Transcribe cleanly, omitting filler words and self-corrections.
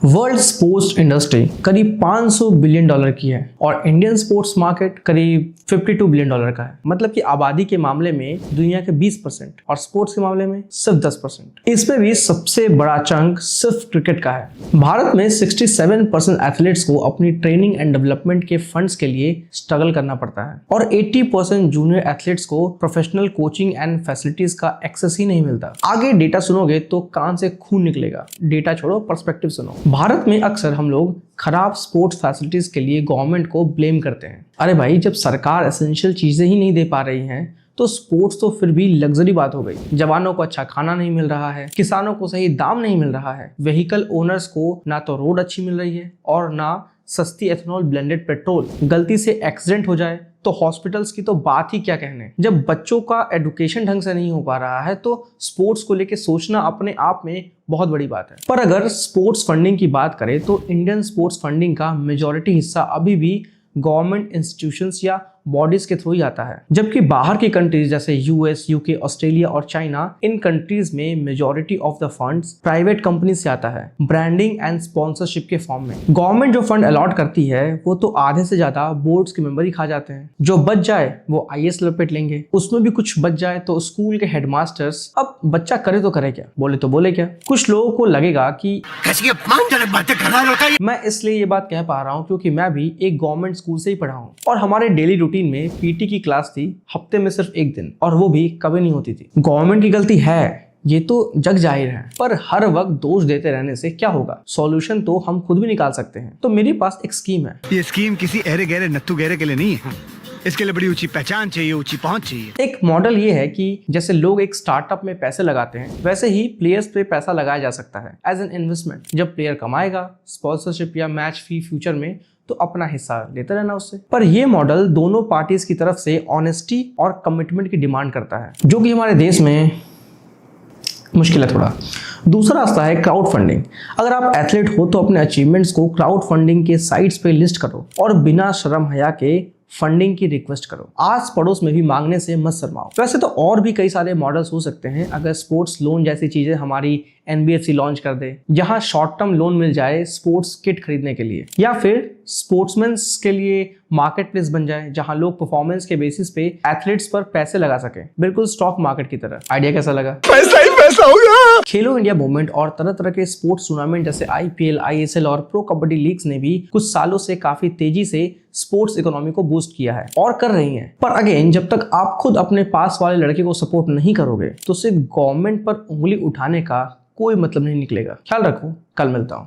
World sports industry करीब $500 billion की है और इंडियन स्पोर्ट्स मार्केट करीब $52 बिलियन का है। मतलब कि आबादी के मामले में दुनिया के 20% और स्पोर्ट्स के मामले में सिर्फ 10%। इसमें भी सबसे बड़ा चंक सिर्फ क्रिकेट का है। भारत में 67% एथलीट्स को अपनी ट्रेनिंग एंड डेवलपमेंट के फंड्स के लिए स्ट्रगल करना पड़ता है और 80% जूनियर एथलीट्स को प्रोफेशनल कोचिंग एंड फैसिलिटीज का एक्सेस ही नहीं मिलता। आगे डेटा सुनोगे तो कान से खून निकलेगा। डेटा छोड़ो, पर्सपेक्टिव सुनो। भारत में अक्सर हम लोग खराब स्पोर्ट्स फैसिलिटीज के लिए गवर्नमेंट को ब्लेम करते हैं। अरे भाई, जब सरकार एसेंशियल चीजें ही नहीं दे पा रही हैं तो स्पोर्ट्स तो फिर भी लग्जरी बात हो गई। जवानों को अच्छा खाना नहीं मिल रहा है, किसानों को सही दाम नहीं मिल रहा है, व्हीकल ओनर्स को ना तो रोड अच्छी मिल रही है और ना सस्ती एथेनॉल ब्लेंडेड पेट्रोल। गलती से एक्सीडेंट हो जाए तो हॉस्पिटल्स की तो बात ही क्या कहने। जब बच्चों का एजुकेशन ढंग से नहीं हो पा रहा है तो स्पोर्ट्स को लेके सोचना अपने आप में बहुत बड़ी बात है। पर अगर स्पोर्ट्स फंडिंग की बात करें तो इंडियन स्पोर्ट्स फंडिंग का मेजॉरिटी हिस्सा अभी भी गवर्नमेंट इंस्टीट्यूशंस या बॉडीज के थ्रू ही आता है, जबकि बाहर की कंट्रीज जैसे यूएस, यूके, ऑस्ट्रेलिया और चाइना, इन कंट्रीज में majority of the funds private company से आता है, ब्रांडिंग एंड स्पॉन्सरशिप के फॉर्म में। गवर्नमेंट जो फंड अलॉट करती है वो तो आधे से ज्यादा बोर्ड्स के मेंबर ही खा जाते हैं। जो बच जाए वो आईएएस लपेट लेंगे, उसमें भी कुछ बच जाए तो स्कूल के हेडमास्टर्स। अब बच्चा करे तो करे क्या, बोले तो बोले क्या। कुछ लोगों को लगेगा कि मैं इसलिए ये बात कह पा रहा हूँ क्योंकि मैं भी एक गवर्नमेंट स्कूल से ही पढ़ा हूँ और हमारे डेली रूटीन में पीटी की क्लास थी हफ्ते में सिर्फ एक दिन, और वो भी कभी नहीं होती थी। गवर्नमेंट की गलती है, ये तो जग जाहिर है, पर हर वक्त दोष देते रहने से क्या होगा। सॉल्यूशन तो हम खुद भी निकाल सकते हैं। तो मेरे पास एक स्कीम है। ये स्कीम किसी अहरे गहरे नत्थु गहरे के लिए नहीं है। इसके लिए बड़ी ऊंची पहचान चाहिए, ऊंची पहुंच चाहिए। एक मॉडल ये है कि जैसे लोग एक स्टार्टअप में पैसे लगाते हैं वैसे ही प्लेयर्स पे पैसा लगाया जा सकता है एज एन इन्वेस्टमेंट। जब प्लेयर कमाएगा स्पॉन्सरशिप या मैच फी फ्यूचर में तो अपना हिस्सा लेते रहना उससे। पर ये मॉडल दोनों पार्टीज की तरफ से ऑनेस्टी और कमिटमेंट की डिमांड करता है, जो कि हमारे देश में मुश्किल है थोड़ा। दूसरा रास्ता है क्राउड फंडिंग। अगर आप एथलीट हो तो अपने अचीवमेंट्स को क्राउड फंडिंग के साइट्स पे लिस्ट करो और बिना शर्म हया के फंडिंग की रिक्वेस्ट करो। आस पड़ोस में भी मांगने से मत शर्माओ। वैसे तो और भी कई सारे मॉडल्स हो सकते हैं। अगर स्पोर्ट्स लोन जैसी चीजें हमारी एनबीएफसी लॉन्च कर दे, जहां शॉर्ट टर्म लोन मिल जाए स्पोर्ट्स किट खरीदने के लिए, या फिर स्पोर्ट्समैन्स के लिए मार्केट प्लेस बन जाए जहां लोग परफॉर्मेंस के बेसिस पे एथलीट्स पर पैसे लगा सके, बिल्कुल स्टॉक मार्केट की तरह। आइडिया कैसा लगा? पैसा ही पैसा होगा। खेलो इंडिया मूवमेंट और तरह तरह के स्पोर्ट्स टूर्नामेंट जैसे आईपीएल, आईएसएल और प्रो कबड्डी लीग्स ने भी कुछ सालों से काफी तेजी से स्पोर्ट्स इकोनॉमी को बूस्ट किया है और कर रही हैं। पर अगेन, जब तक आप खुद अपने पास वाले लड़के को सपोर्ट नहीं करोगे तो सिर्फ गवर्नमेंट पर उंगली उठाने का कोई मतलब नहीं निकलेगा। ख्याल रखो, कल मिलता हूं।